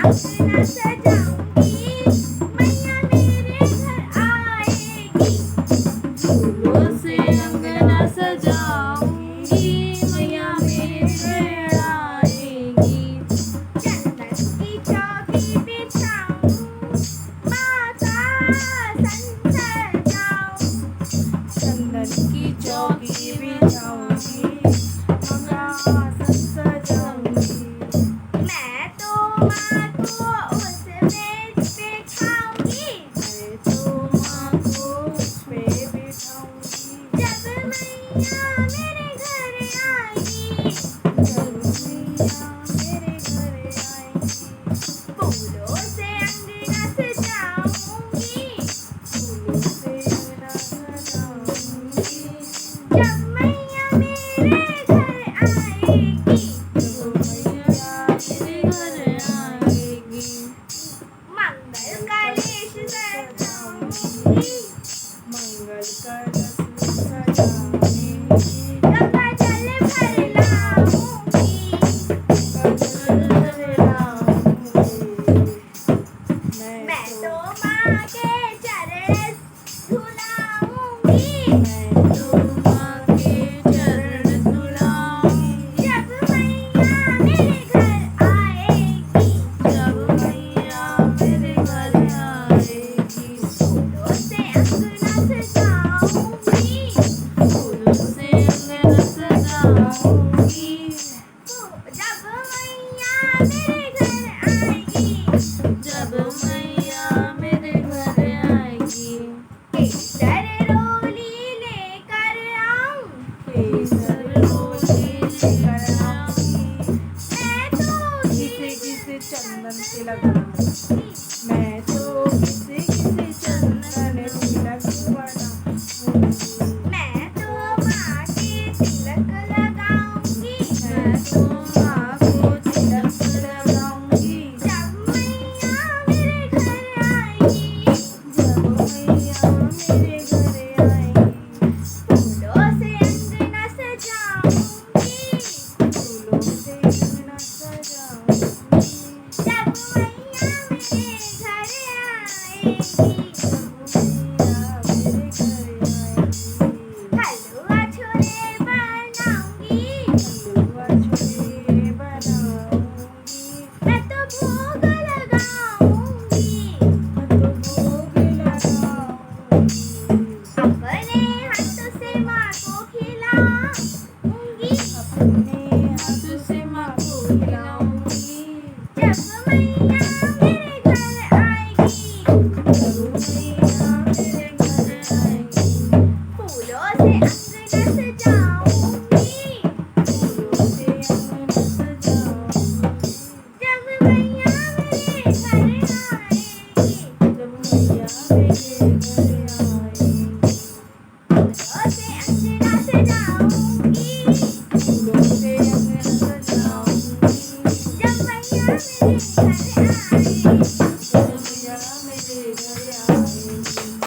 अंगना सजाऊंगी, मैया मेरे घर आएगी। फूलों से अंगना सजाऊंगी, मैया मेरे घर आएगी। चंदन की चौकी बिछाऊं, माँ का आसन सजाऊं। चंदन की चौकी बिछाऊंगी, मंगा आसन सजाऊंगी। मैं तो माँ को उसमें बिठाऊंगी, मैं तो माँ को उसपे बिठाऊंगी। जब मैया मेरे घर आएगी। जब मैया मेरे घर आएगी। फूलों से अंगना सजाऊंगी, फूलों से अंगना सजाऊंगी। जब मैया मेरे घर आएगी। जब मैया मेरे घर आएगी। मंगल कलेश सजाऊंगी, मंगल कलश सजाऊंगी। गंगा जल भर लाऊंगी। गंगा जल लाऊंगी। मैं तो माँ के चरण धुलाऊंगी, मैं तो माँ के चरण धुलाऊंगी। जब मैया मेरे घर आएगी। जब मैया मेरे घर आएगी। फूलों से अंगना सजाऊंगी, फूलों से अंगना सजाऊंगी। जब मैया मेरे घर आएगी। जब मैया मेरे घर आएगी। केसर रोली लेकर आऊं, केसर रोली लेकर आऊंगी। मैं तो किसे किसे चंदन तिलक बनाऊंगी। मैं तो किसे किसे चंदन तिलक बनाऊंगी। मैं तो माँ के तिलक लगाऊंगी, मैं तो माँ को तिलक लगाऊंगी। जब मैया मेरे घर आएगी। जब मैया मेरे घर आएगी। फूलों से अंगना सजाऊंगी, फूलों से अंगना सजाऊंगी। जब मैया मेरे घर आएगी। जब मैया मेरे घर आएगी। हलवा छोले बनाऊंगी, हलवा छोले बनाऊंगी। मैं तो भोग लगाऊंगी। मैं तो भोग लगाऊंगी। अपने हाथों से माँ को खिलाऊंगी, अपने हाथ से माँ को खिलाऊंगी। जब मैया मेरे घर आएगी। जब मैया मेरे घर आएगी। फूलों से